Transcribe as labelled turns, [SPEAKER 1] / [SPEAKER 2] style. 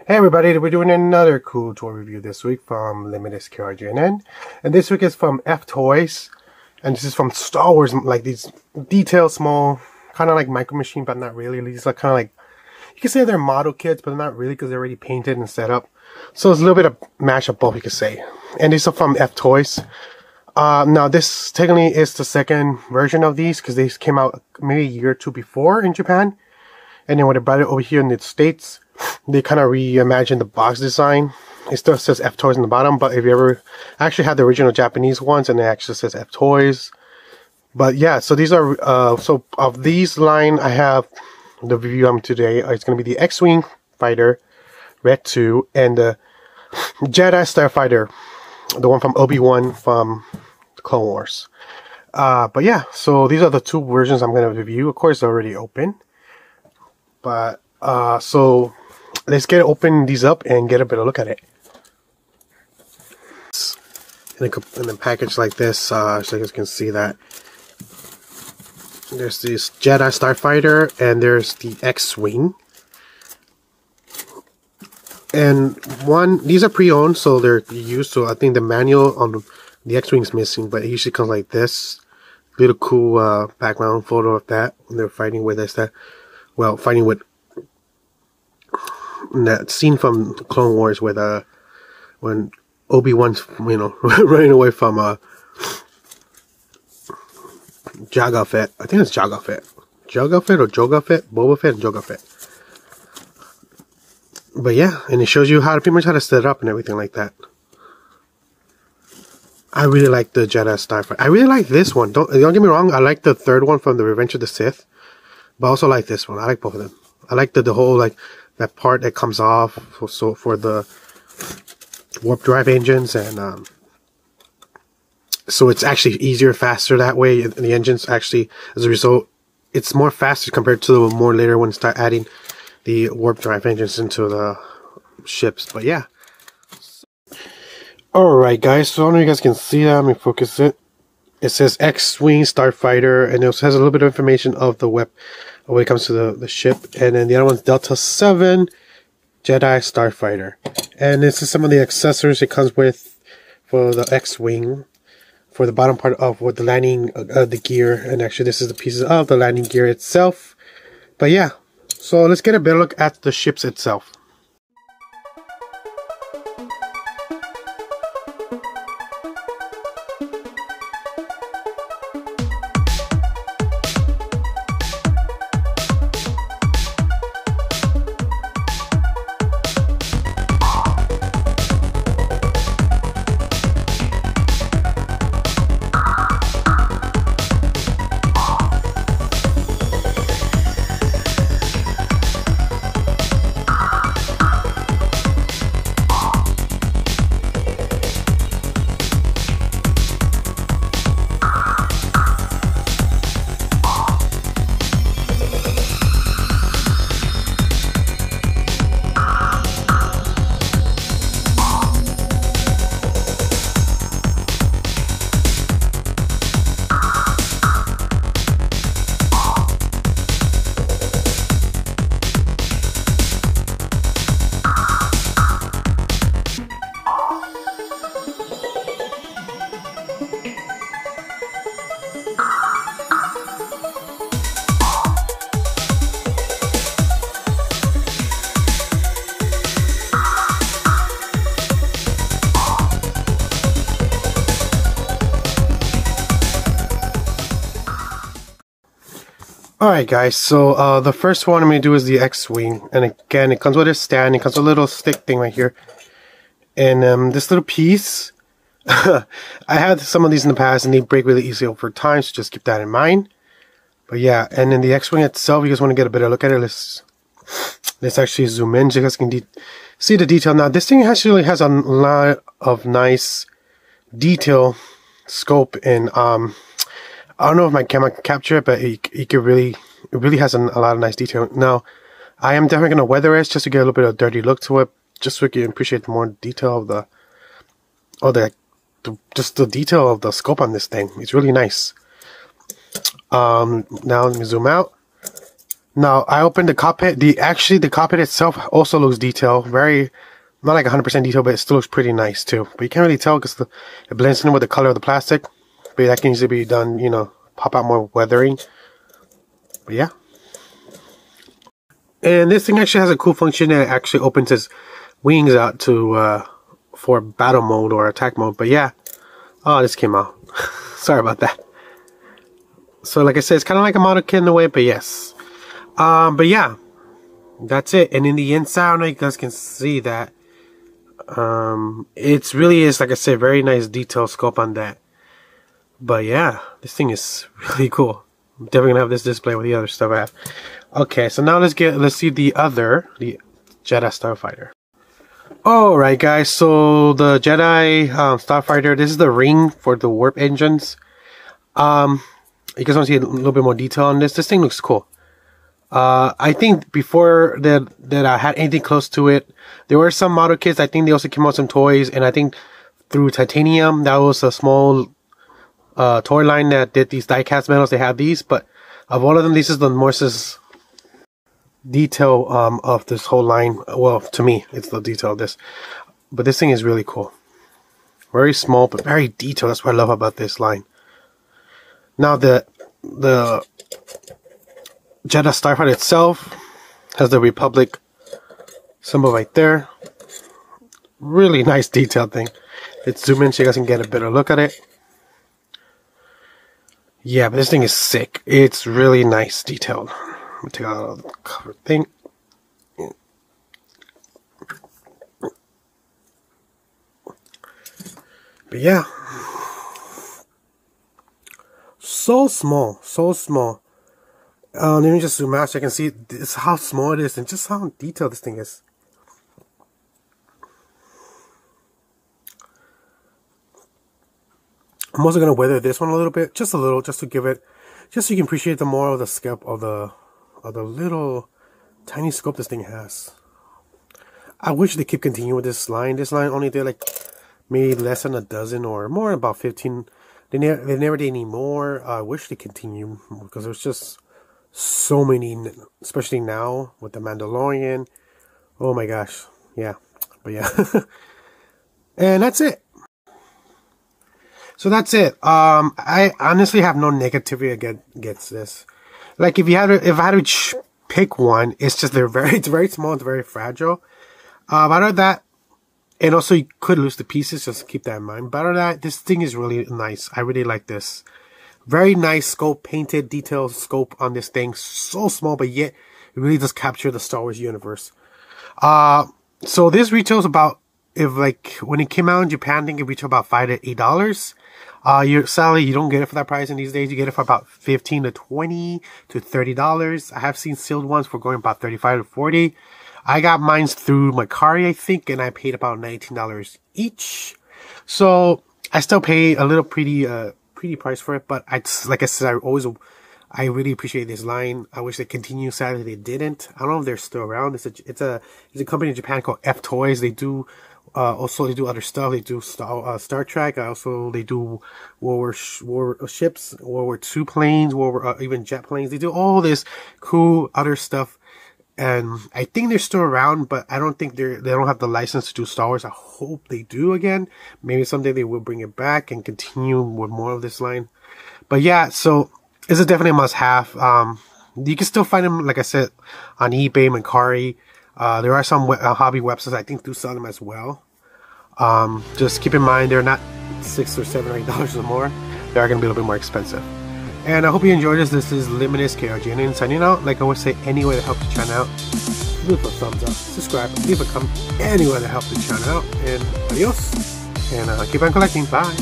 [SPEAKER 1] Hey everybody, we're doing another cool toy review this week from Limited KRGNN. And this week is from F Toys. And this is from Star Wars, like these detailed, small, kind of like Micro Machine, but not really. These are kind of like, you can say they're model kits, but not really because they're already painted and set up. So it's a little bit of mash of both, you could say. And these are from F Toys. Now this technically is the second version of these because they came out maybe a year or two before in Japan. And then when they brought it over here in the States, they kind of reimagined the box design. It still says F Toys on the bottom, but if you ever actually had the original Japanese ones, and it actually says F Toys. But yeah, so these are so of these line, I have the review on today. It's going to be the X-Wing fighter, RED-2, and the Jedi Starfighter, the one from Obi-Wan from Clone Wars. But yeah, so these are the two versions I'm going to review. Of course, they're already open. But so let's open these up and get a better look at it. In a package like this, so you guys can see that there's this Jedi Starfighter and there's the X-Wing. And these are pre-owned, so they're used. So I think the manual on the X-Wing is missing, but it usually comes like this. Little cool background photo of that when they're fighting with us. Well, fighting with that scene from Clone Wars with when Obi-Wan's running away from Jango Fett. I think it's Jango Fett. Jango Fett or Joga Fett? Boba Fett and Joga Fett. But yeah, and it shows you pretty much how to set it up and everything like that. I really like the Jedi Starfighter. I really like this one. Don't get me wrong. I like the third one from the Revenge of the Sith. But I also like this one. I like both of them. I like the whole, like, that part that comes off for the warp drive engines, and so it's actually easier, faster that way. And the engines actually, as a result, it's more faster compared to the more later when you start adding the warp drive engines into the ships. But yeah. Alright guys, so I don't know if you guys can see that. Let me focus it. It says X-Wing Starfighter, and it also has a little bit of information of the when it comes to the ship. And then the other one's Delta 7 Jedi Starfighter. And this is some of the accessories it comes with for the X-Wing, for the bottom part of the landing, the gear. And actually this is the pieces of the landing gear itself. But yeah, so let's get a better look at the ships itself. Alright guys, so the first one I'm going to do is the X-Wing, and again it comes with a stand, it comes with a little stick thing right here, and this little piece, I had some of these in the past and they break really easily over time, so just keep that in mind. But yeah, and then the X-Wing itself, you guys want to get a better look at it, let's actually zoom in so you guys can see the detail. Now this thing actually has a lot of nice detail, scope, and I don't know if my camera can capture it, but it really has a lot of nice detail. Now, I am definitely going to weather it just to get a little bit of a dirty look to it, just so you can appreciate the more detail of just the detail of the scope on this thing. It's really nice. Now let me zoom out. Now I opened the cockpit. The cockpit itself also looks detailed. Very, not like 100% detail, but it still looks pretty nice too. But you can't really tell because it blends in with the color of the plastic. But that can easily be done, you know, pop out more weathering. But yeah. And this thing actually has a cool function that it actually opens its wings out to for battle mode or attack mode. But yeah. Oh, this came out. Sorry about that. So like I said, it's kind of like a model kit in a way, but yes. But yeah. That's it. And in the inside, I don't know if you guys can see that. It's really is, like I said, very nice detail scope on that. But yeah, this thing is really cool. I'm definitely gonna have this display with the other stuff I have. Okay, so now let's see the Jedi Starfighter. Alright guys, so the Jedi Starfighter, this is the ring for the warp engines. You guys want to see a little bit more detail on this? This thing looks cool. I think before that I had anything close to it, there were some model kits. I think they also came out with some toys, and I think through Titanium, that was a small toy line that did these die-cast metals. They have these, but of all of them, this is the most detail of this whole line. Well, to me, it's the detail of this. But this thing is really cool. Very small, but very detailed. That's what I love about this line. Now, the Jedi Starfighter itself has the Republic symbol right there. Really nice detailed thing. Let's zoom in so you guys can get a better look at it. Yeah, but this thing is sick. It's really nice detailed. Let me take out the cover thing. But yeah. So small. So small. Let me just zoom out so I can see this, how small it is and just how detailed this thing is. I'm also gonna weather this one a little bit, just a little, just to give it, just so you can appreciate the more of the scope of the little tiny scope this thing has. I wish they keep continuing with this line. This line only did like maybe less than a dozen or more, about 15. They never did any more. I wish they continue because there's just so many, especially now with the Mandalorian. Oh my gosh, yeah, but yeah. And that's it. So that's it. I honestly have no negativity against this. Like if I had to pick one, it's just it's very small, it's very fragile. Out of that, and also you could lose the pieces, just keep that in mind. But out of that, this thing is really nice. I really like this. Very nice scope, painted, detailed scope on this thing. So small, but yet it really does capture the Star Wars universe. So this retails about, when it came out in Japan, I think it retailed about $5 to $8. Sadly, you don't get it for that price in these days. You get it for about $15 to $20 to $30. I have seen sealed ones for going about $35 to $40. I got mine through Macari, I think, and I paid about $19 each. So I still pay a little pretty price for it, but like I said, I really appreciate this line. I wish they continue. Sadly, they didn't. I don't know if they're still around. It's a company in Japan called F Toys. They do also they do other stuff. They do Star Trek. They do War ships, World War II planes, even jet planes. They do all this cool other stuff. And I think they're still around, but I don't think they don't have the license to do Star Wars. I hope they do again. Maybe someday they will bring it back and continue with more of this line. But yeah, so this is definitely a must-have. You can still find them, like I said, on eBay, Macari. There are some hobby websites I think do sell them as well. Just keep in mind they're not $6 or $7 or $8 or more. They are going to be a little bit more expensive. And I hope you enjoyed this. This is Limitless KRGN signing out. Like I always say, any way to help the channel out, leave a thumbs up, subscribe, leave a comment, any way to help the channel out. And adios. And keep on collecting. Bye.